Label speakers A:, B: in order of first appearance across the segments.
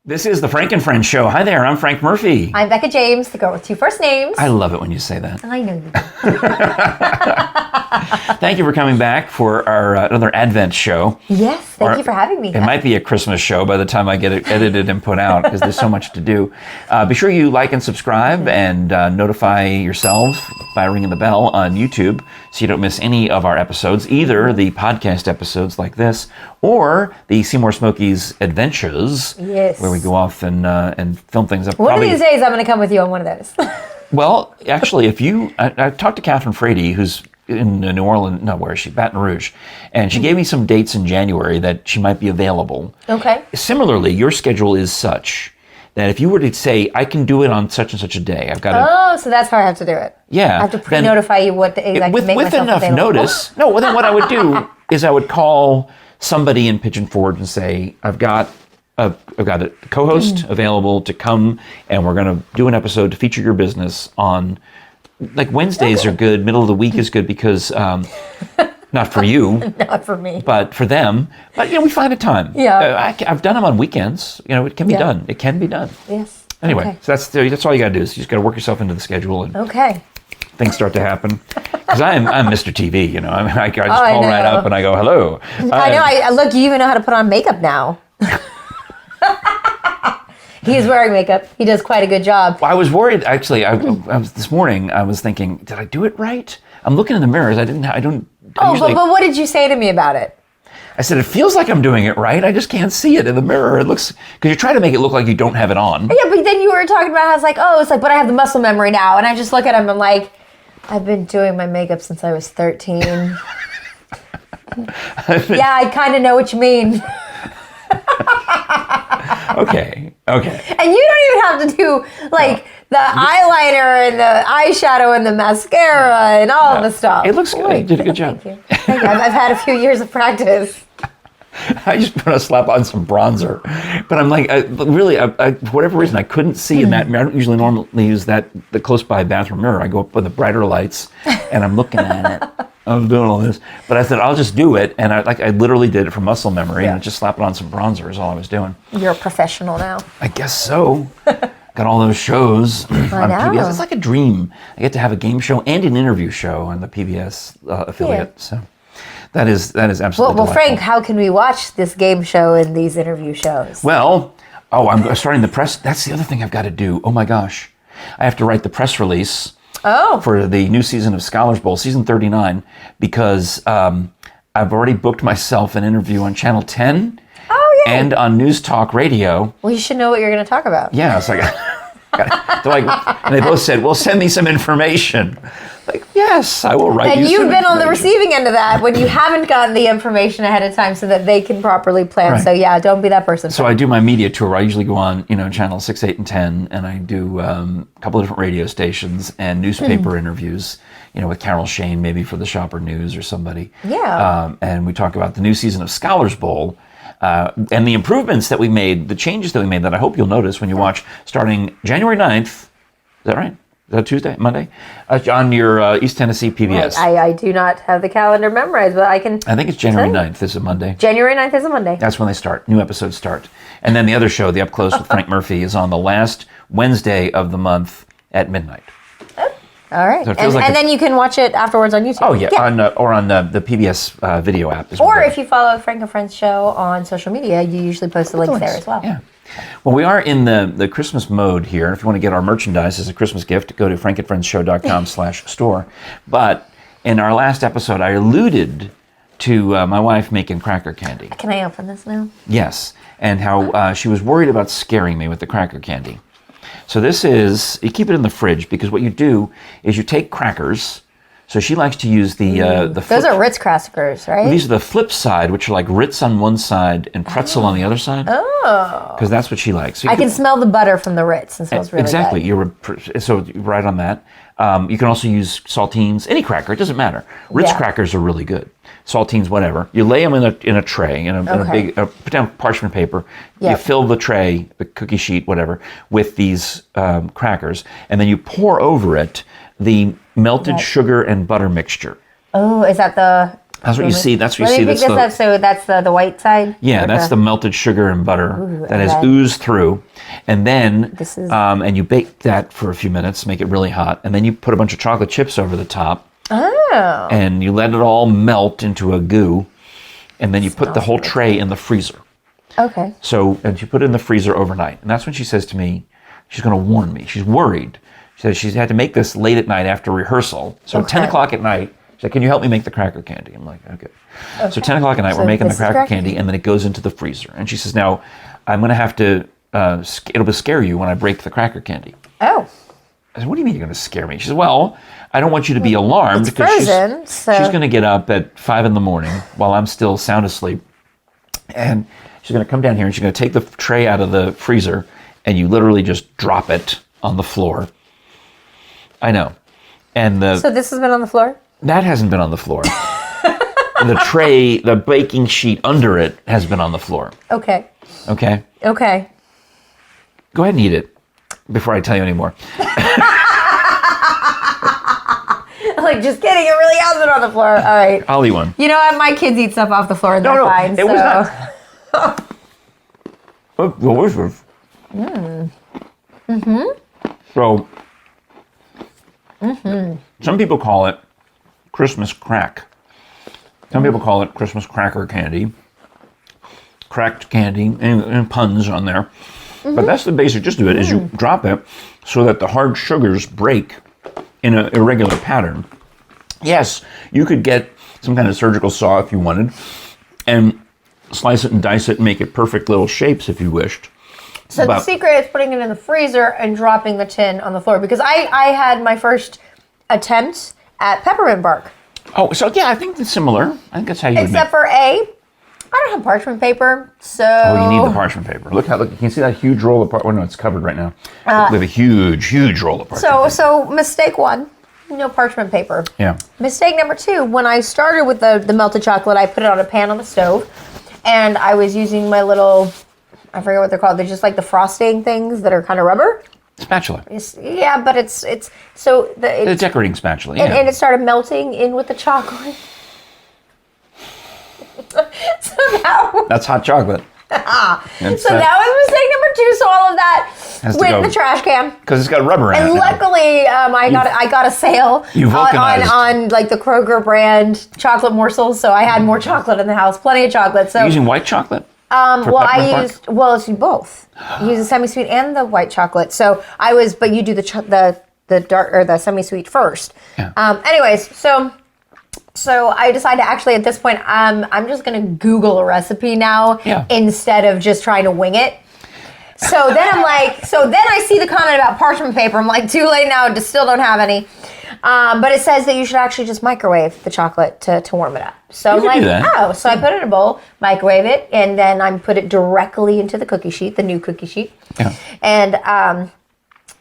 A: This is the Frank and Friends show. Hi there, I'm Frank Murphy.
B: I'm Becca James, the girl with two first names.
A: I love it when you say that.
B: I know you do.
A: Thank you for coming back for our another Advent show.
B: Yes, thank you for having me.
A: It might be a Christmas show by the time I get it edited and put out because there's so much to do. Be sure you like and subscribe and notify yourselves by ringing the bell on YouTube so you don't miss any of our episodes, either the podcast episodes like this or the See More Smokies Adventures, where we go off and film things up.
B: One of these days I'm going to come with you on one of those.
A: Well, actually, I talked to Catherine Frady, who's in New Orleans, no, where is she? Baton Rouge. And she gave me some dates in January that she might be available.
B: Okay.
A: Similarly, your schedule is such that if you were to say, I can do it on such and such a day, I've got to...
B: Oh, so that's how I have to do it.
A: Yeah.
B: I have to pre-notify you what the exact...
A: With enough notice. No, well, then what I would do is I would call somebody in Pigeon Forge and say, I've got a co-host available to come, and we're going to do an episode to feature your business on... Like Wednesdays are good, middle of the week is good because, not for you.
B: Not for me.
A: But for them. But, we find a time.
B: Yeah.
A: I've done them on weekends. It can be done. It can be done.
B: Yes.
A: Anyway,
B: okay.
A: So that's all you got to do is you just got to work yourself into the schedule and things start to happen. Because I'm Mr. TV, I just call right up and I go, hello.
B: I know. Look, you even know how to put on makeup now. He is wearing makeup. He does quite a good job.
A: Well, I was worried, actually. This morning, I was thinking, did I do it right? I'm looking in the mirrors. I don't.
B: But what did you say to me about it?
A: I said, it feels like I'm doing it right. I just can't see it in the mirror. It looks, because you're trying to make it look like you don't have it on.
B: Yeah, but then you were talking about how it's like, but I have the muscle memory now. And I just look at him and I'm like, I've been doing my makeup since I was 13. Yeah, I kind of know what you mean.
A: Okay.
B: And you don't even have to do the eyeliner and the eyeshadow and the mascara and all the stuff.
A: It looks good. You did a good job.
B: Thank you. I've had a few years of practice.
A: I just want to slap on some bronzer, but I'm like, for whatever reason, I couldn't see in that mirror. I don't usually normally use the close by bathroom mirror. I go up with the brighter lights, and I'm looking at it. I was doing all this, but I said I'll just do it, and I literally did it from muscle memory, and just slapping on some bronzer is all I was doing.
B: You're a professional now.
A: I guess so. Got all those shows on PBS. It's like a dream. I get to have a game show and an interview show on the PBS affiliate. Yeah. So that is absolutely
B: well, Frank, how can we watch this game show and these interview shows?
A: Well, I'm starting the press. That's the other thing I've got to do. Oh my gosh, I have to write the press release. For the new season of Scholars Bowl, season 39, because I've already booked myself an interview on Channel 10 and on News Talk Radio.
B: Well, you should know what you're going to talk about.
A: Yeah, it's and they both said, well, send me some information. Like, yes, I will write you some
B: And you've been on the receiving end of that when you haven't gotten the information ahead of time so that they can properly plan. Right. So yeah, don't be that person.
A: So I do my media tour. I usually go on, channel 6, 8, and 10, and I do a couple of different radio stations and newspaper interviews, with Carol Shane, maybe for the Shopper News or somebody.
B: Yeah.
A: And we talk about the new season of Scholars Bowl. And the improvements that we made, the changes that we made that I hope you'll notice when you watch starting January 9th. Is that right? Is that Tuesday? Monday? On your East Tennessee PBS.
B: Right. I do not have the calendar memorized, but I can...
A: I think it's January 9th is a Monday.
B: January 9th is a Monday.
A: That's when they start. New episodes start. And then the other show, The Up Close with Frank Murphy, is on the last Wednesday of the month at midnight.
B: All right. So and then you can watch it afterwards on YouTube.
A: Oh, yeah. On the PBS video app.
B: Or if you follow Frank and Friends show on social media, you usually post the links there as well.
A: Yeah. Well, we are in the Christmas mode here. If you want to get our merchandise as a Christmas gift, go to frankandfriendsshow.com/store. But in our last episode, I alluded to my wife making cracker candy.
B: Can I open this now?
A: Yes. And how she was worried about scaring me with the cracker candy. So this is, you keep it in the fridge because what you do is you take crackers. So she likes to use the
B: Those are Ritz crackers, right?
A: Well, these are the flip side, which are like Ritz on one side and pretzel on the other side.
B: Oh.
A: Because that's what she likes. So
B: I can smell the butter from the Ritz and smells really
A: exactly.
B: good.
A: So right on that. You can also use saltines, any cracker, it doesn't matter. Ritz crackers are really good. Saltines, whatever. You lay them in a tray, in a big, put down parchment paper. Yep. You fill the tray, the cookie sheet, whatever, with these crackers, and then you pour over it the melted sugar and butter mixture.
B: Oh, is that the
A: That's what you see. That's what
B: Let
A: you see.
B: me pick this up. So that's the white side?
A: Yeah, that's the melted sugar and butter that has oozed through. And then, and you bake that for a few minutes, make it really hot. And then you put a bunch of chocolate chips over the top.
B: Oh.
A: And you let it all melt into a goo. And then you put the whole tray in the freezer.
B: Okay.
A: So, and she put it in the freezer overnight. And that's when she says to me, she's going to warn me. She's worried. She says she's had to make this late at night after rehearsal. So 10 o'clock at night, she's like, can you help me make the cracker candy? I'm like, okay. So 10 o'clock at night, we're making the cracker candy, and then it goes into the freezer. And she says, now, I'm going to have to, it'll scare you when I break the cracker candy.
B: Oh.
A: I said, what do you mean you're going to scare me? She says, well, I don't want you to be alarmed
B: it's
A: because
B: frozen,
A: she's going to get up at 5 in the morning while I'm still sound asleep. And she's going to come down here and she's going to take the tray out of the freezer and you literally just drop it on the floor. I know. And
B: so this has been on the floor?
A: That hasn't been on the floor. The tray, the baking sheet under it has been on the floor.
B: Okay.
A: Okay?
B: Okay.
A: Go ahead and eat it before I tell you any more.
B: Like, just kidding, it really has been on the floor. All right.
A: I'll eat one.
B: You know what? My kids eat stuff off the floor and they're fine.
A: It was not. What was this? So, some people call it Christmas crack. Some people call it Christmas cracker candy. Cracked candy, and puns on there. But that's the basic gist of it, is you drop it so that the hard sugars break in an irregular pattern. Yes, you could get some kind of surgical saw if you wanted, and slice it and dice it and make it perfect little shapes if you wished.
B: So the secret is putting it in the freezer and dropping the tin on the floor, because I had my first attempt at peppermint bark.
A: Oh, so yeah, I think it's similar. I think that's how you would
B: Except for I don't have parchment paper, so...
A: Oh, you need the parchment paper. Look, you can see that huge roll of parchment. Oh, no, it's covered right now. We have a huge, huge roll of parchment paper.
B: So mistake one, no parchment paper.
A: Yeah.
B: Mistake number two, when I started with the melted chocolate, I put it on a pan on the stove, and I was using my little, I forget what they're called. They're just like the frosting things that are kind of rubber.
A: Spatula.
B: Yeah, but it's so...
A: The decorating spatula, yeah.
B: And it started melting in with the chocolate. So
A: that's hot chocolate.
B: So that was mistake number two. So all of that went in the trash can
A: because it's got rubber in it.
B: And luckily, I got a sale on like the Kroger brand chocolate morsels. So I had more chocolate in the house, plenty of chocolate. So
A: using white chocolate.
B: I used both. You use the semi-sweet and the white chocolate. So but you do the dark or the semi-sweet first. Yeah. Anyways, So I decided to actually at this point, I'm just going to Google a recipe now instead of just trying to wing it. So then I see the comment about parchment paper. I'm like, too late now, still don't have any. But it says that you should actually just microwave the chocolate to warm it up. So I'm like, so I put it in a bowl, microwave it, and then I put it directly into the cookie sheet, the new cookie sheet. Yeah. And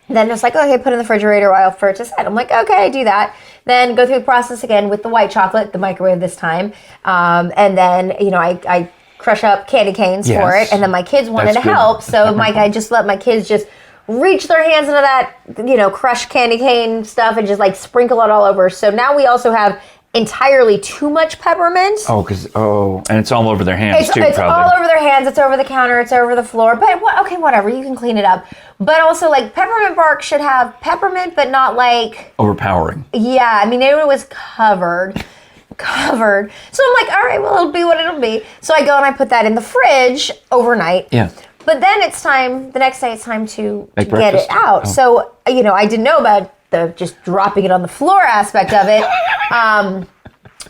B: then it's like, okay, put it in the refrigerator while for it to set. I'm like, okay, I do that. Then go through the process again with the white chocolate, the microwave this time. And then, I crush up candy canes for it. And then my kids wanted to help. So I just let my kids just reach their hands into that, crushed candy cane stuff and just like sprinkle it all over. So now we also have entirely too much peppermint.
A: And it's all over their hands too,
B: it's
A: probably.
B: All over their hands, it's over the counter, it's over the floor. But whatever, you can clean it up. But also, like, peppermint bark should have peppermint, but not like...
A: overpowering.
B: Yeah, I mean, it was covered. So I'm like, all right, well, it'll be what it'll be. So I go and I put that in the fridge overnight. Yeah. But then the next day it's time to get it out. Oh. So, I didn't know about the just dropping it on the floor aspect of it.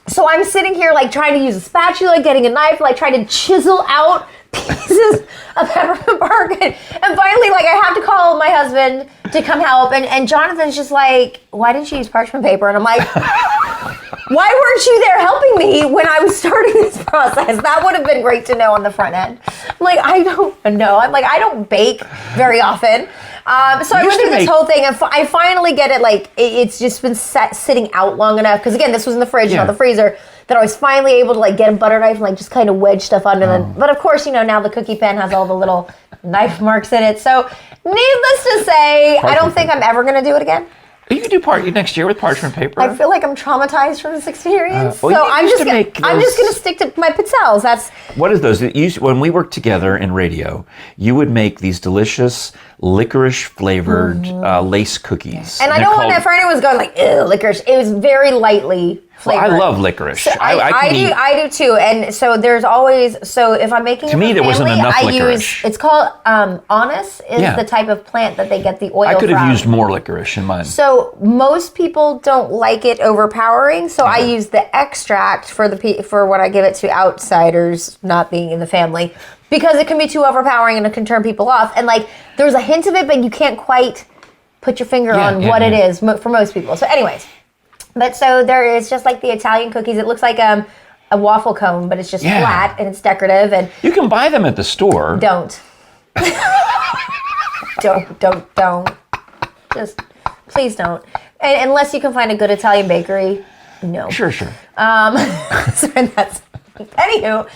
B: So I'm sitting here like trying to use a spatula, getting a knife, like trying to chisel out pieces of peppermint bark. And finally, like, I have to call my husband to come help. And Jonathan's just like, why didn't you use parchment paper? And I'm like, why weren't you there helping me when I was starting this process? That would have been great to know on the front end. I'm like, I don't know. I'm like, I don't bake very often. So I went through this whole thing, and I finally get it. Like, it's just been sitting out long enough. Because again, this was in the fridge, not the freezer. That I was finally able to like get a butter knife and like just kind of wedge stuff under them. But of course, now the cookie pan has all the little knife marks in it. So needless to say, I don't think I'm ever going to do it again.
A: You can do next year with parchment paper.
B: I feel like I'm traumatized from this experience,
A: well,
B: so
A: you
B: I'm
A: used
B: just
A: to make
B: I'm just
A: those-
B: gonna stick to my pizzelles. That's
A: What is those? When we worked together in radio, you would make these delicious licorice flavored lace cookies.
B: and I don't want to. For anyone who's going like, ew, licorice. It was very lightly flavored.
A: I love licorice.
B: So I do too. And so there's always, so if I'm making it
A: To me,
B: for
A: there wasn't
B: family,
A: enough
B: I
A: licorice.
B: it's called anise is
A: Yeah.
B: the type of plant that they get the oil
A: I could have
B: from.
A: used more licorice in mine.
B: So most people don't like it overpowering. So I use the extract for when I give it to outsiders, not being in the family, because it can be too overpowering and it can turn people off. And like there's a hint of it, but you can't quite put your finger on what it is for most people. So anyways, but so there is just like the Italian cookies. It looks like a waffle cone, but it's just flat and it's decorative. And
A: You can buy them at the store.
B: don't. Don't. Just please don't. And unless you can find a good Italian bakery, no.
A: Sure.
B: So that's anywho.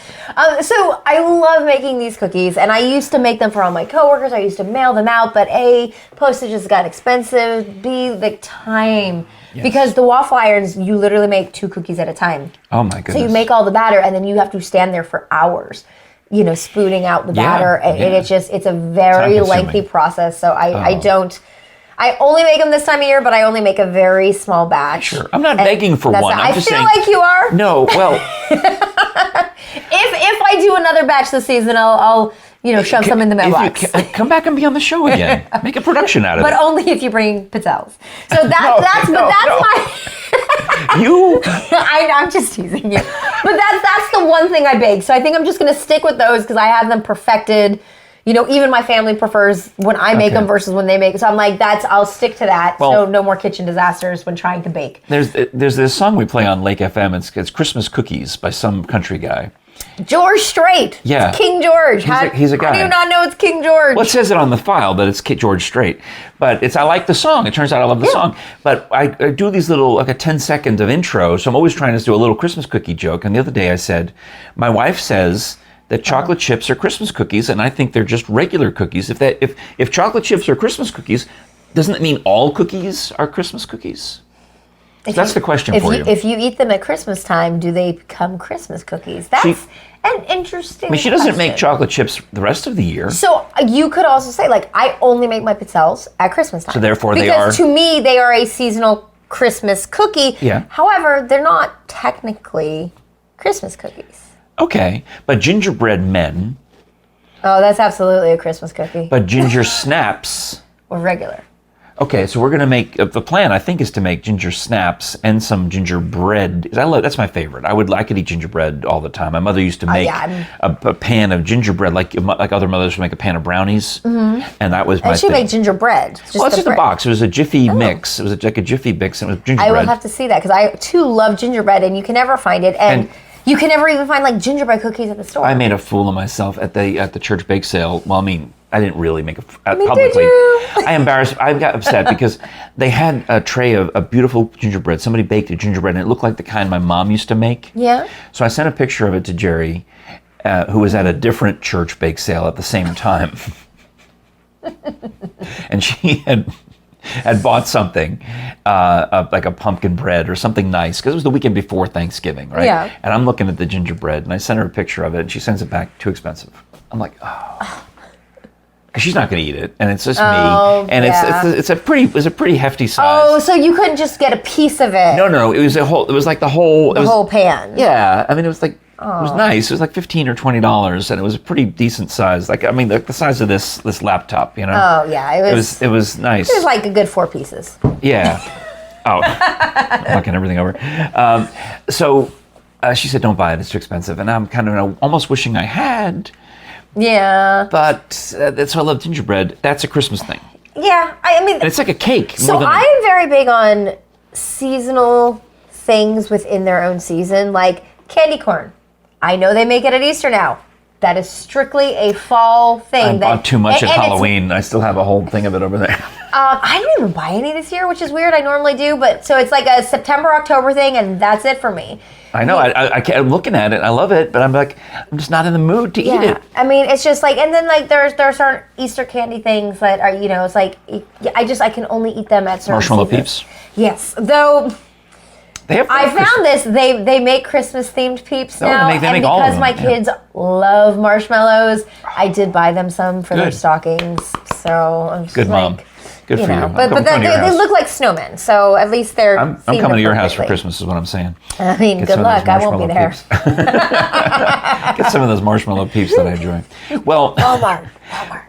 B: So I love making these cookies, and I used to make them for all my coworkers. I used to mail them out, but A, postage has got expensive. B, the time. Yes. Because the waffle irons, you literally make 2 cookies at a time.
A: Oh my goodness.
B: So you make all the batter, and then you have to stand there for hours, spooning out the batter. And it's a very lengthy process. So I only make them this time of year, but I only make a very small batch.
A: Sure. I'm not begging for one.
B: I
A: just
B: feel
A: saying,
B: like you are.
A: No, well.
B: If I do another batch this season, I'll shove some in the mailbox.
A: Come back and be on the show again. Make a production out of
B: But
A: it.
B: only if you bring Pizzelles. So that's my. I'm just teasing you. But that's the one thing I bake. So I think I'm just going to stick with those because I have them perfected. Even my family prefers when I make them versus when they make. So I'm like, I'll stick to that.
A: Well,
B: so no more kitchen disasters when trying to bake.
A: There's this song we play on Lake FM. It's Christmas Cookies by some country guy.
B: George Strait.
A: Yeah.
B: It's King George.
A: He's a guy.
B: How do you not know it's King George?
A: Well, it says it on the file that it's George Strait. But I like the song. It turns out I love the song. But I do these little, like a 10-second of intro. So I'm always trying to do a little Christmas cookie joke. And the other day I said, my wife says that chocolate chips are Christmas cookies, and I think they're just regular cookies. If chocolate chips are Christmas cookies, doesn't it mean all cookies are Christmas cookies? That's the question for you.
B: If you eat them at Christmas time, do they become Christmas cookies? That's an interesting
A: she doesn't
B: question.
A: make chocolate chips the rest of the year.
B: So you could also say, I only make my pizzelles at Christmas time.
A: So therefore
B: because to me, they are a seasonal Christmas cookie.
A: Yeah.
B: However, they're not technically Christmas cookies.
A: Okay, but gingerbread men.
B: Oh, that's absolutely a Christmas cookie.
A: But ginger snaps.
B: Or regular.
A: Okay, so we're going to make, the plan I think is to make ginger snaps and some gingerbread. That's my favorite. I could eat gingerbread all the time. My mother used to make a pan of gingerbread, like other mothers would make a pan of brownies. Mm-hmm. And that was my thing.
B: And she made gingerbread.
A: It's just a box. It was a Jiffy mix. It was like a Jiffy mix and it was gingerbread.
B: I will have to see that because I too love gingerbread and you can never find it. And you can never even find gingerbread cookies at the store.
A: I made a fool of myself at the church bake sale. Well, I didn't really make publicly.
B: Did you?
A: I got upset because they had a tray of beautiful gingerbread. Somebody baked a gingerbread and it looked like the kind my mom used to make.
B: Yeah.
A: So I sent a picture of it to Jere, who was at a different church bake sale at the same time. And she had bought something, like a pumpkin bread or something nice, because it was the weekend before Thanksgiving, right?
B: Yeah.
A: And I'm looking at the gingerbread, and I sent her a picture of it, and she sends it back, too expensive. I'm like, oh. She's not going to eat it, and it's just me. And it's a pretty hefty size.
B: Oh, so you couldn't just get a piece of it?
A: No. It was like the whole
B: pan.
A: Yeah, I mean, it was like. It was nice. It was like $15 or $20, and it was a pretty decent size. Like, I mean, the size of this laptop, Oh
B: yeah, it
A: was nice.
B: It was like a good 4 pieces.
A: Yeah. Oh, knocking everything over. So she said, "Don't buy it. It's too expensive." And I'm kind of almost wishing I had.
B: Yeah.
A: But that's why I love gingerbread. That's a Christmas thing.
B: Yeah, I mean,
A: and it's like a cake.
B: So I'm very big on seasonal things within their own season, like candy corn. I know they make it at Easter now. That is strictly a fall thing.
A: I bought too much at Halloween. I still have a whole thing of it over there.
B: I didn't even buy any this year, which is weird. I normally do, but so it's like a September, October thing, and that's it for me.
A: I know. I'm looking at it. I love it, but I'm like, I'm just not in the mood to eat it.
B: I mean, it's just like, and then like there's certain Easter candy things that are, it's like, I can only eat them at certain
A: Marshmallow
B: seasons.
A: Peeps?
B: Yes. Though, I found this, they make Christmas themed Peeps now,
A: they make
B: and
A: all of
B: because
A: them,
B: my kids love marshmallows, I did buy them some for their stockings, so I'm just
A: Good mom. Good for you.
B: But they look like snowmen, so at least they're.
A: I'm coming to your house for Christmas, is what I'm saying.
B: I mean, good luck. I won't be there.
A: Get some of those marshmallow Peeps that I enjoy. Well,
B: Walmart.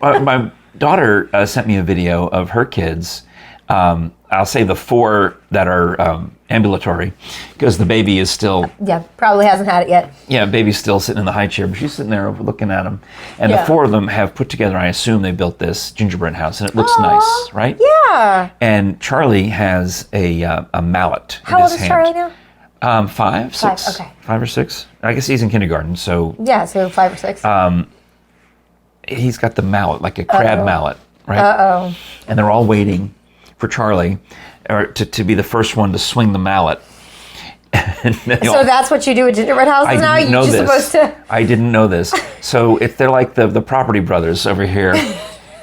A: My daughter sent me a video of her kids. I'll say the 4 that are ambulatory, because the baby is still...
B: Yeah, probably hasn't had it yet.
A: Yeah, baby's still sitting in the high chair, but she's sitting there looking at them. And the 4 of them have put together, I assume they built this gingerbread house, and it looks nice, right?
B: Yeah.
A: And Charlie has a mallet in his hand.
B: How old is Charlie now?
A: 5, 6.
B: 5, okay.
A: 5 or 6. I guess he's in kindergarten, so...
B: Yeah, so 5 or 6.
A: He's got the mallet, like a crab mallet, right?
B: Uh-oh.
A: And they're all waiting for Charlie to be the first one to swing the mallet.
B: So that's what you do at gingerbread houses now? You're just supposed to...
A: I didn't know this. So they're like the Property Brothers over here.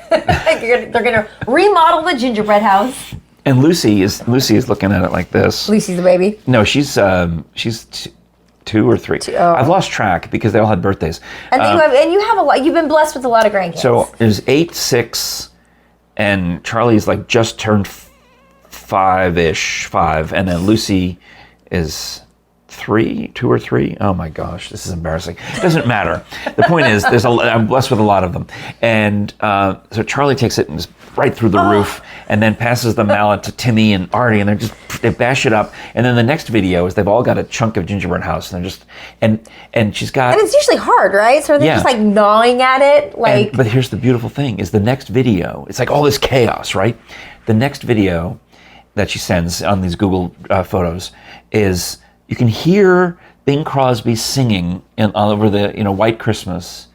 B: They're going to remodel the gingerbread house.
A: And Lucy is looking at it like this.
B: Lucy's the baby?
A: No, she's 2 or 3. I've lost track because they all had birthdays.
B: And you have a lot. You've been blessed with a lot of grandkids.
A: So there's 8, 6, and Charlie's like just turned 5-ish, 5, and then Lucy is 2 or 3. Oh my gosh, this is embarrassing. It doesn't matter. The point is, I'm blessed with a lot of them, and so Charlie takes it and just right through the roof, and then passes the mallet to Timmy and Artie, and they bash it up. And then the next video is they've all got a chunk of gingerbread house, and they're just and she's got.
B: And it's usually hard, right? So they're just like gnawing at it, like.
A: But here's the beautiful thing: is the next video. It's like all this chaos, right? The next video that she sends on these Google photos is you can hear Bing Crosby singing all over the White Christmas,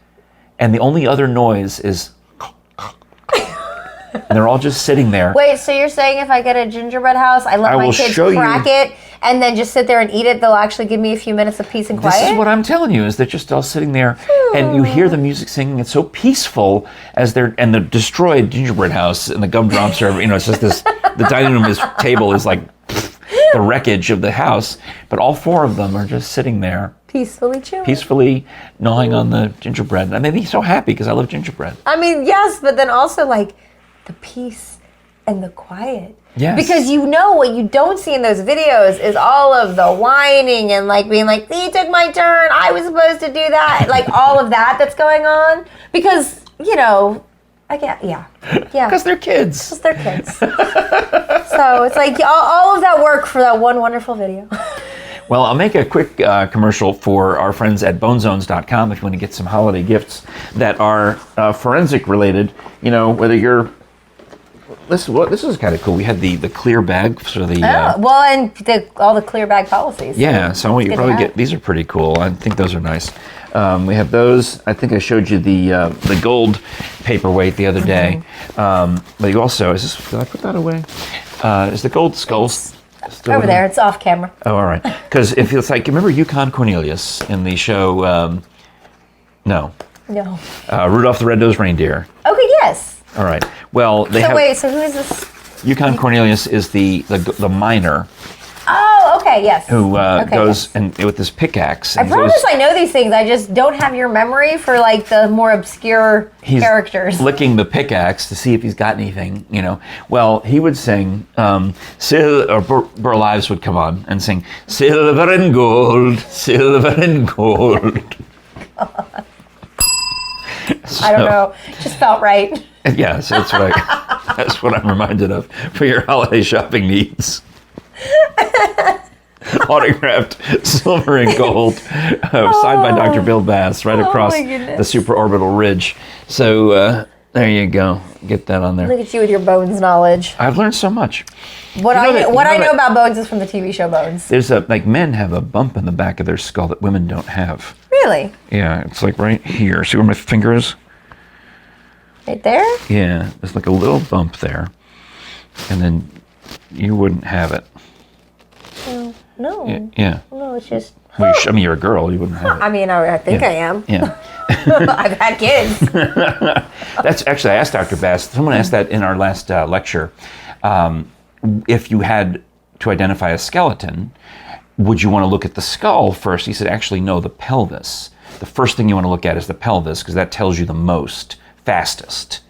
A: and the only other noise is. And they're all just sitting there.
B: Wait, so you're saying if I get a gingerbread house, I let my kids crack it and then just sit there and eat it, they'll actually give me a few minutes of peace and quiet?
A: This is what I'm telling you, is they're just all sitting there, and you hear the music singing. It's so peaceful and the destroyed gingerbread house and the gumdrops are, it's just this, the dining room table is like the wreckage of the house, but all 4 of them are just sitting there.
B: Peacefully chewing.
A: Peacefully gnawing on the gingerbread. And they'd be so happy because I love gingerbread.
B: I mean, yes, but then also like, the peace and the quiet.
A: Yes.
B: Because what you don't see in those videos is all of the whining and like being like, he took my turn, I was supposed to do that. Like all of that's going on. Because, I get, yeah.
A: Because they're kids.
B: So it's like all of that work for that one wonderful video.
A: Well, I'll make a quick commercial for our friends at bonezones.com if you want to get some holiday gifts that are forensic related. Whether you're... This is kind of cool. We had the clear bag for the...
B: and all the clear bag policies.
A: Yeah, so you probably get... These are pretty cool. I think those are nice. We have those. I think I showed you the gold paperweight the other day. But you also... Did I put that away? Is the gold skulls...
B: Over there, it's off camera.
A: Oh, all right. Because if it's like, remember Yukon Cornelius in the show? No. Rudolph the Red-Nosed Reindeer.
B: Okay, yes.
A: All right. Well,
B: so who is this?
A: Yukon Cornelius is the miner.
B: Oh, okay, yes.
A: Who goes and with this pickaxe.
B: I promise I know these things. I just don't have your memory for like the more obscure characters.
A: He's licking the pickaxe to see if he's got anything, Well, he would sing, Burl Ives would come on and sing, silver and gold, silver and gold.
B: I don't know. It just felt right.
A: Yes, that's what I'm reminded of for your holiday shopping needs. Autographed silver and gold, signed by Dr. Bill Bass, right across the supraorbital ridge. So There you go. Get that on there.
B: Look at you with your bones knowledge.
A: I've learned so much.
B: What I know about bones is from the TV show Bones.
A: There's men have a bump in the back of their skull that women don't have.
B: Really?
A: Yeah, it's like right here. See where my finger is?
B: Right there?
A: Yeah, there's like a little bump there. And then you wouldn't have it.
B: No.
A: Yeah.
B: No, it's just...
A: Well, you're a girl. You wouldn't have it.
B: I mean, I think I am.
A: Yeah.
B: I've had kids.
A: That's actually, I asked Dr. Bass, someone asked that in our last lecture, if you had to identify a skeleton, would you want to look at the skull first? He said, actually, no, the pelvis. The first thing you want to look at is the pelvis, because that tells you the most, fastest.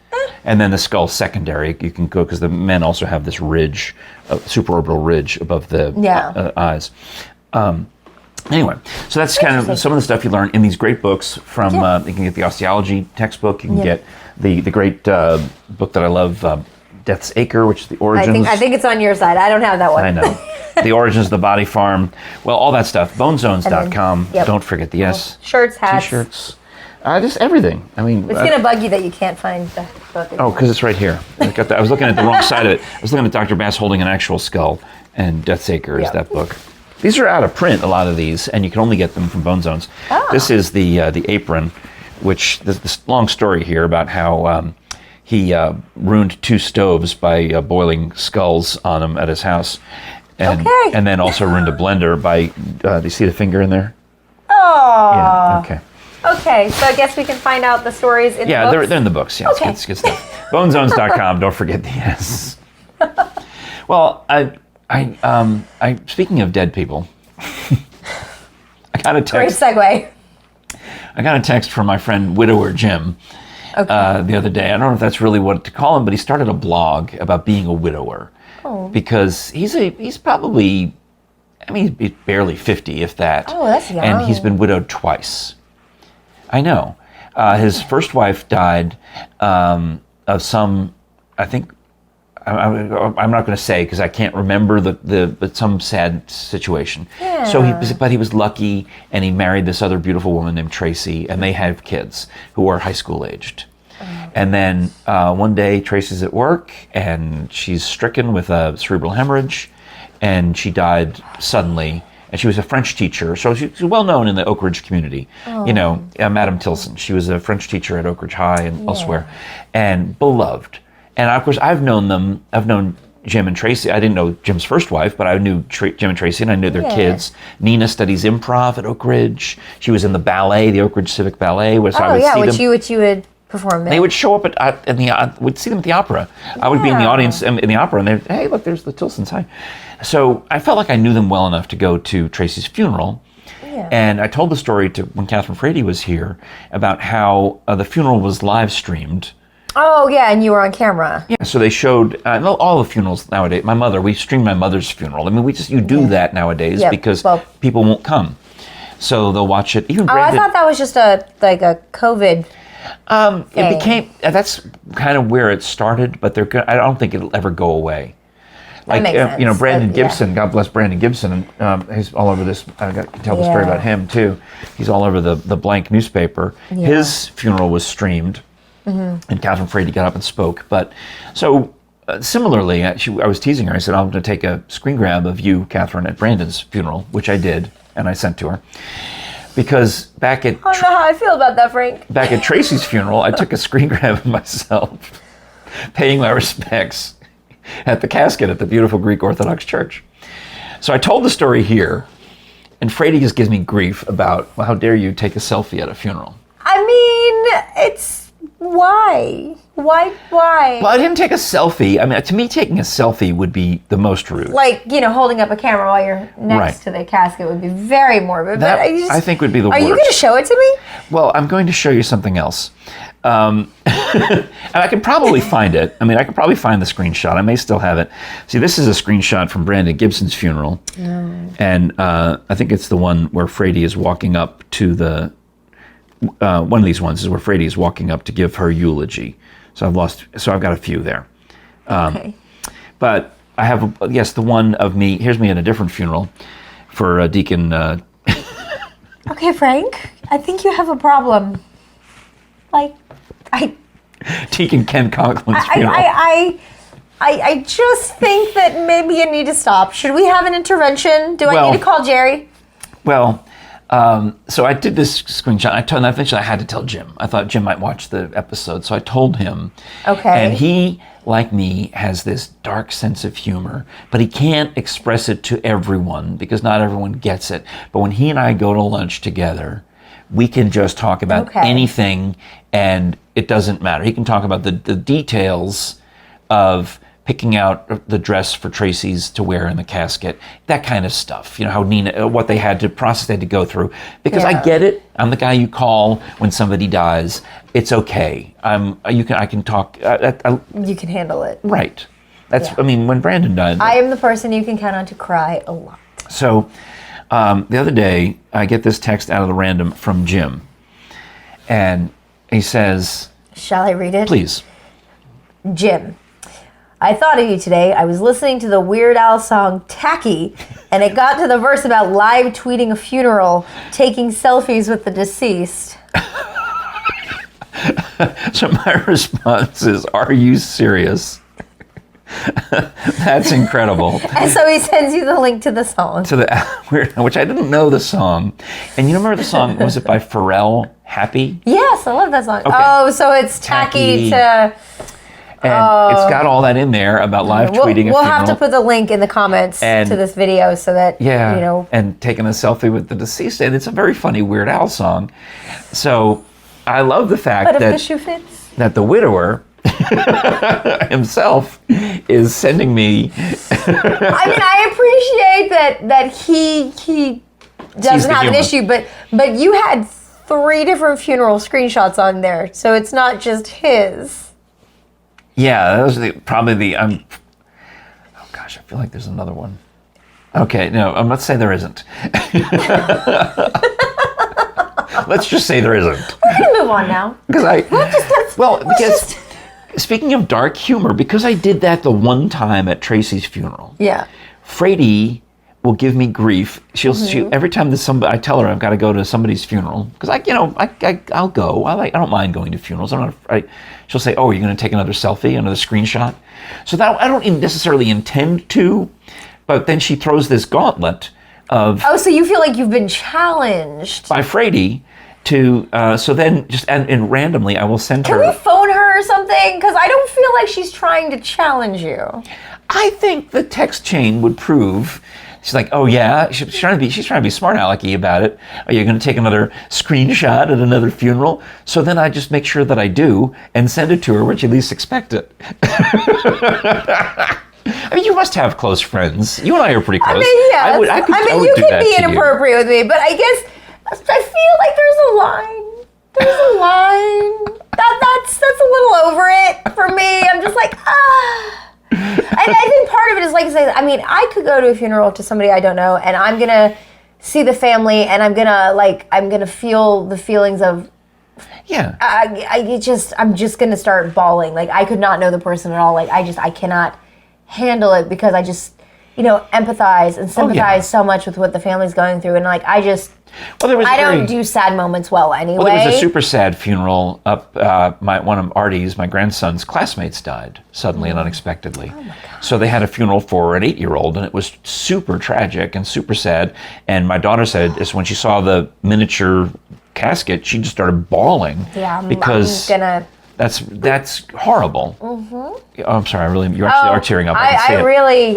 A: And then the skull secondary, you can go, because the men also have this ridge, supraorbital ridge above the eyes. Anyway, so that's kind of some of the stuff you learn in these great books from, you can get the osteology textbook, you can get the great book that I love, Death's Acre, which is the origins.
B: I think it's on your side. I don't have that one.
A: I know. The origins of the body farm. Well, all that stuff. Bonezones.com. Don't forget the S.
B: Shirts, hats.
A: T-shirts. Just everything. I mean,
B: it's going to bug you that you can't find the book.
A: Oh, because it's right here. I was looking at the wrong side of it. I was looking at Dr. Bass holding an actual skull, and Death's Acre is that book. These are out of print, a lot of these, and you can only get them from Bone Zones. Oh. This is the apron, which this long story here about how he ruined 2 stoves by boiling skulls on them at his house, and then also ruined a blender by. Do you see the finger in there?
B: Oh.
A: Yeah. Okay.
B: Okay, so I guess we can find out the stories in the books?
A: Yeah, they're in the books. Yeah, okay. It's good stuff. Bonezones.com. Don't forget the S. Well, I speaking of dead people, I got a text.
B: Great segue.
A: I got a text from my friend Widower Jim the other day. I don't know if that's really what to call him, but he started a blog about being a widower because he's probably, he's barely 50, if that. Oh,
B: that's young.
A: And he's been widowed twice. I know. His first wife died of some, I think, I'm not going to say because I can't remember but some sad situation. Yeah. So he was lucky, and he married this other beautiful woman named Tracy, and they have kids who are high school aged. And then one day Tracy's at work, and she's stricken with a cerebral hemorrhage, and she died suddenly. And she was a French teacher, so she's well known in the Oak Ridge community. You know, Madame Tilson. She was a French teacher at Oak Ridge High and elsewhere, and beloved. And of course, I've known Jim and Tracy. I didn't know Jim's first wife, but I knew Jim and Tracy, and I knew their kids. Nina studies improv at Oak Ridge. She was in the ballet, the Oak Ridge Civic Ballet, which I would see them.
B: Which you would perform in.
A: They would show up we'd see them at the opera. I would be in the audience in the opera, and they'd, hey, look, there's the Tilsons, hi. So I felt like I knew them well enough to go to Tracy's funeral. Yeah. And I told the story when Catherine Frady was here about how the funeral was live streamed.
B: Oh, yeah, and you were on camera.
A: Yeah, so they showed all the funerals nowadays. We streamed my mother's funeral. I mean, you do that nowadays because people won't come. So they'll watch it. Even Brandon,
B: I thought that was just a COVID thing.
A: It became, that's kind of where it started, but I don't think it'll ever go away. Like, Brandon Gibson, God bless Brandon Gibson, and he's all over this. I got to tell the story about him, too. He's all over the Blank newspaper. Yeah. His funeral was streamed. Mm-hmm. And Catherine Frady got up and spoke. But so similarly, I was teasing her. I said, I'm going to take a screen grab of you, Catherine, at Brandon's funeral, which I did, and I sent to her. Because back at...
B: I don't know how I feel about that, Frank.
A: Back at Tracy's funeral, I took a screen grab of myself, paying my respects at the casket at the beautiful Greek Orthodox Church. So I told the story here, and Frady just gives me grief about, well, how dare you take a selfie at a funeral?
B: I mean, it's... Why? Well,
A: I didn't take a selfie. I mean, to me, taking a selfie would be the most rude.
B: Like, holding up a camera while you're next to the casket would be very morbid.
A: That, I think, would be the worst.
B: Are you going to show it to me?
A: Well, I'm going to show you something else. And I can probably find it. I mean, I can probably find the screenshot. I may still have it. See, this is a screenshot from Brandon Gibson's funeral. And I think it's the one where Frady is walking up to the... one of these ones is where Frady is walking up to give her eulogy. So I've got a few there. Okay. But I have, the one of me, here's me at a different funeral for Deacon.
B: Okay, Frank, I think you have a problem.
A: Deacon Ken Conklin's funeral.
B: I just think that maybe you need to stop. Should we have an intervention? Do I need to call Jere?
A: Well, so I did this screenshot. Eventually I had to tell Jim. I thought Jim might watch the episode, so I told him.
B: Okay.
A: And he, like me, has this dark sense of humor, but he can't express it to everyone because not everyone gets it. But when he and I go to lunch together, we can just talk about anything, and it doesn't matter. He can talk about the details of picking out the dress for Tracy's to wear in the casket, that kind of stuff. You know, how Nina, what they had to process, they had to go through. Because I get it. I'm the guy you call when somebody dies. It's okay. I can talk.
B: You can handle it.
A: Right. That's. I mean, when Brandon died,
B: I am the person you can count on to cry a lot.
A: So, the other day, I get this text out of the random from Jim, and he says,
B: "Shall I read it?"
A: Please.
B: Jim, I thought of you today. I was listening to the Weird Al song Tacky, and it got to the verse about live tweeting a funeral, taking selfies with the deceased.
A: So my response is, are you serious? That's incredible.
B: And so he sends you the link to the song.
A: To the which I didn't know the song. And you remember the song, was it by Pharrell, Happy?
B: Yes, I love that song.
A: Okay.
B: Oh, so it's tacky to...
A: And it's got all that in there about live tweeting a funeral.
B: We'll have to put the link in the comments to this video so that, you know.
A: And taking a selfie with the deceased. And it's a very funny Weird Al song. So I love the fact
B: but if the shoe fits.
A: That the widower himself is sending me.
B: I mean, I appreciate that he doesn't have an issue, but you had 3 different funeral screenshots on there, so it's not just his.
A: Yeah, that was probably oh gosh, I feel like there's another one. Okay, no, let's say there isn't. Let's just say there isn't.
B: We can move on now.
A: Because speaking of dark humor, because I did that the one time at Tracy's funeral.
B: Yeah.
A: Frady will give me grief. She every time there's somebody, I tell her I've got to go to somebody's funeral because I'll go. I don't mind going to funerals. She'll say, "Oh, are you going to take another selfie, another screenshot?" So that I don't necessarily intend to, but then she throws this gauntlet of.
B: Oh, so you feel like you've been challenged
A: by Frady to. So then and randomly I will send her.
B: Can we phone her or something? Because I don't feel like she's trying to challenge you.
A: I think the text chain would prove. She's like, oh yeah, she's trying to be smart alecky about it. Are you going to take another screenshot at another funeral? So then I just make sure that I do and send it to her when she least expect it. I mean, you must have close friends. You and I are pretty close.
B: I mean, yeah. You can be inappropriate with me, but I guess I feel like there's a line. There's a line. That's a little over it for me. I'm just like, And I think part of it is like I said, I mean, I could go to a funeral to somebody I don't know, and I'm gonna see the family, and I'm gonna feel the feelings of.
A: Yeah.
B: I'm just gonna start bawling. Like I could not know the person at all. Like I cannot handle it because I just, empathize and sympathize so much with what the family's going through, and like I don't do sad moments well anyway.
A: Well, there was a super sad funeral up. One of Artie's, my grandson's classmates died suddenly and unexpectedly. Oh my God. So they had a funeral for an 8-year-old, and it was super tragic and super sad. And my daughter said, is when she saw the miniature casket, she just started bawling.
B: Yeah,
A: because that's horrible. Mm-hmm. Oh, I'm sorry. You actually are tearing up.
B: I really,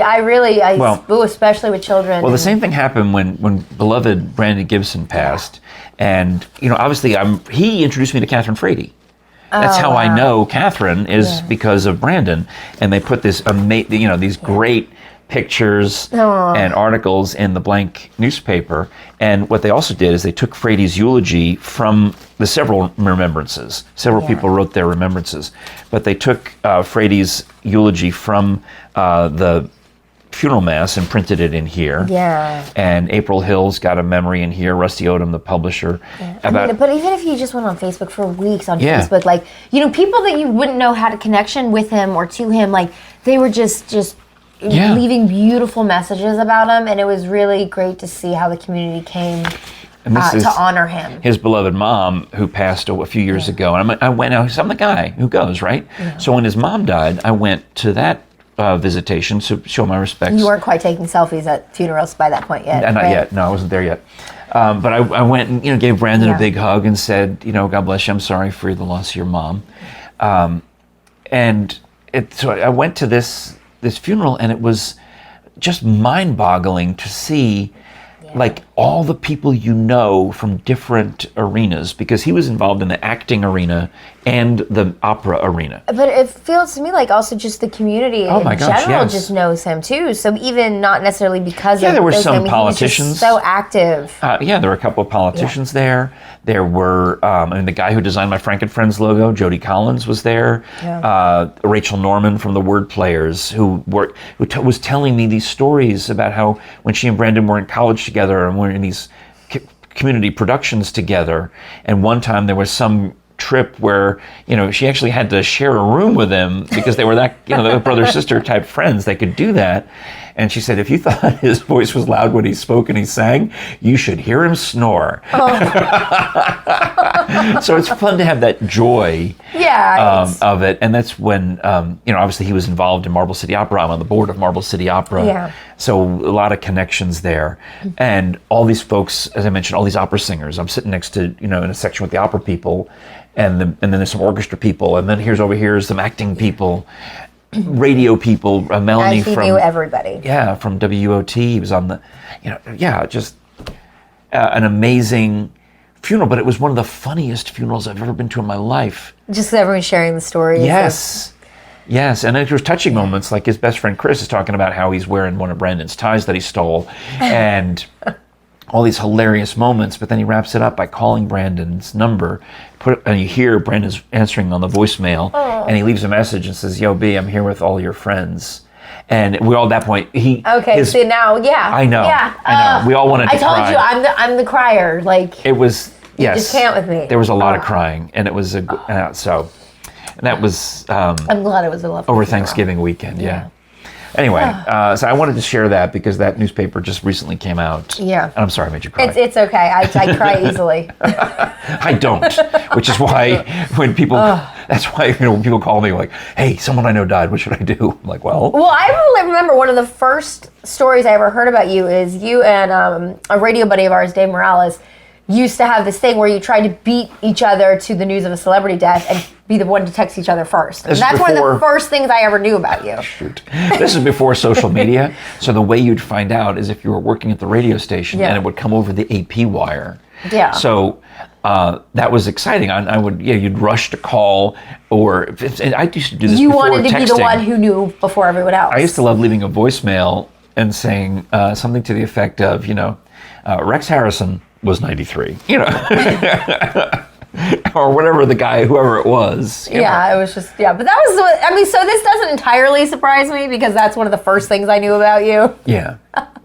B: especially with children.
A: Well, the same thing happened when beloved Brandon Gibson passed, and obviously he introduced me to Catherine Frady. That's how I know Catherine is because of Brandon, and they put this these great pictures and articles in the Blank newspaper. And what they also did is they took Frady's eulogy from the several remembrances. Several people wrote their remembrances, but they took Frady's eulogy from the funeral mass and printed it in here.
B: Yeah.
A: And April Hill's got a memory in here. Rusty Odom, the publisher.
B: Yeah. But even if you just went on Facebook for weeks on Facebook, like people that you wouldn't know had a connection with him or to him, like they were just leaving beautiful messages about him, and it was really great to see how the community came
A: And this is
B: to honor him.
A: his beloved mom, who passed a few years ago. And I went out. I'm the guy who goes, right? Yeah. So when his mom died, I went to that visitation to show my respects.
B: You weren't quite taking selfies at funerals by that point yet.
A: Not yet. No, I wasn't there yet. But I went and gave Brandon a big hug and said, God bless you. I'm sorry for the loss of your mom. So I went to this funeral, and it was just mind-boggling to see like all the people from different arenas, because he was involved in the acting arena and the opera arena.
B: But it feels to me like also just the community in general just knows him too. So even not necessarily because of
A: there were some politicians.
B: He was just so active.
A: There were a couple of politicians there. There were, the guy who designed my Frank and Friends logo, Jody Collins, was there. Yeah. Rachel Norman from the Word Players, who was telling me these stories about how when she and Brandon were in college together and were in these community productions together, and one time there was some trip where she actually had to share a room with him because they were that they were brother sister type friends. They could do that. And she said, if you thought his voice was loud when he spoke and he sang, you should hear him snore. So it's fun to have that joy of it. And that's when, obviously he was involved in Marble City Opera. I'm on the board of Marble City Opera. Yeah. So a lot of connections there. And all these folks, as I mentioned, all these opera singers. I'm sitting next to, in a section with the opera people, and then there's some orchestra people, and then over here's some acting people. Radio people, Melanie
B: he knew everybody.
A: Yeah, from WOT. He was on the, just an amazing funeral. But it was one of the funniest funerals I've ever been to in my life.
B: Just everyone sharing the stories.
A: Yes. Yes, and there was touching moments, like his best friend Chris is talking about how he's wearing one of Brandon's ties that he stole, and all these hilarious moments, but then he wraps it up by calling Brandon's number, and you hear Brandon's answering on the voicemail, and he leaves a message and says, "Yo, B, I'm here with all your friends." And we all at that point,
B: so now,
A: I know, I know. We all wanted to cry.
B: I told you, I'm the crier. Like,
A: it was, yes.
B: You just can't with me.
A: There was a lot of crying, and it was, and that was...
B: I'm glad it was a lovely
A: over Thanksgiving weekend, yeah. Anyway, so I wanted to share that because that newspaper just recently came out. Yeah. And I'm sorry I made you cry.
B: It's okay. I cry easily.
A: I don't, which is why when people, that's why, when people call me like, hey, someone I know died, what should I do? I'm like, well.
B: Well, I really remember one of the first stories I ever heard about you is you and a radio buddy of ours, Dave Morales, used to have this thing where you tried to beat each other to the news of a celebrity death and be the one to text each other first. And that's one of the first things I ever knew about you.
A: Shoot. This is before social media. So the way you'd find out is if you were working at the radio station and it would come over the AP wire. Yeah. So that was exciting. I would, you'd rush to call, or I used to do this.
B: You
A: before
B: wanted to
A: texting.
B: be the one who knew before everyone else.
A: I used to love leaving a voicemail and saying something to the effect of, Rex Harrison was 93, or whatever whoever it was.
B: Yeah, it was just, but that was, so this doesn't entirely surprise me because that's one of the first things I knew about you.
A: Yeah.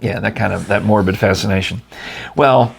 A: Yeah, that morbid fascination. Well,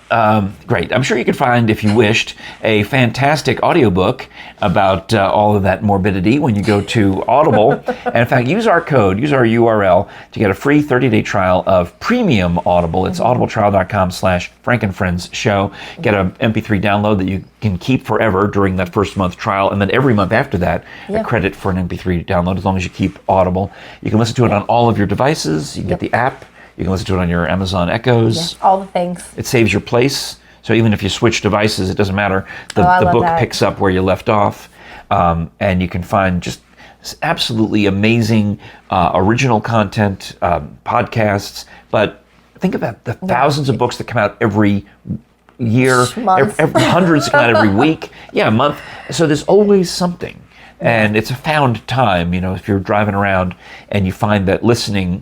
A: great. I'm sure you could find, if you wished, a fantastic audiobook about all of that morbidity when you go to Audible. And in fact, use our URL to get a free 30-day trial of premium Audible. It's audibletrial.com/FrankandFriendsShow. Get an MP3 download that you can keep forever during that first month trial. And then every month after that, a credit for an MP3 download as long as you keep Audible. You can listen to it on all of your devices. You can get the app. You can listen to it on your Amazon Echoes.
B: Yes, all the things.
A: It saves your place. So even if you switch devices, it doesn't matter. The book picks up where you left off. And you can find just absolutely amazing original content, podcasts. But think about the thousands of books that come out every year, hundreds come out every week. Yeah, a month. So there's always something. And it's a found time, if you're driving around and you find that listening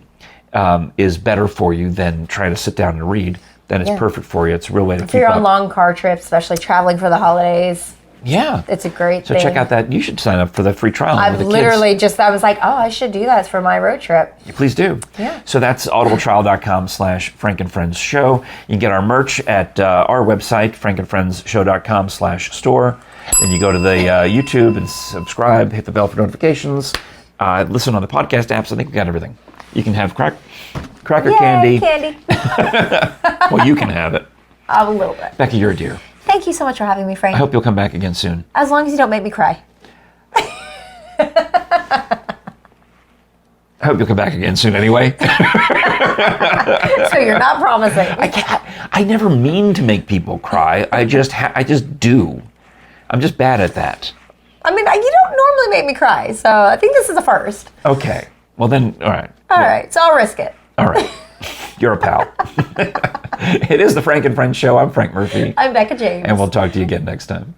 A: is better for you than trying to sit down and read, then it's perfect for you. It's a real way to keep up.
B: If you're on long car trips, especially traveling for the holidays.
A: Yeah.
B: It's a great thing.
A: So check out that. You should sign up for the free trial.
B: I've literally I was like, I should do that for my road trip.
A: Please do.
B: Yeah.
A: So that's audibletrial.com/FrankandFriendsShow. You can get our merch at our website, frankandfriendsshow.com/store. Then you go to the YouTube and subscribe, hit the bell for notifications, listen on the podcast apps. I think we got everything. You can have cracker candy.
B: Candy.
A: Well, you can have it.
B: A little bit.
A: Becca, you're a dear.
B: Thank you so much for having me, Frank.
A: I hope you'll come back again soon.
B: As long as you don't make me cry.
A: I hope you'll come back again soon anyway.
B: So you're not promising.
A: I never mean to make people cry. I just do. I'm just bad at that.
B: I mean, you don't normally make me cry, so I think this is a first.
A: Okay. Well then, all right.
B: All right, so I'll risk it.
A: All right. You're a pal. It is the Frank and Friends show. I'm Frank Murphy.
B: I'm Becca James.
A: And we'll talk to you again next time.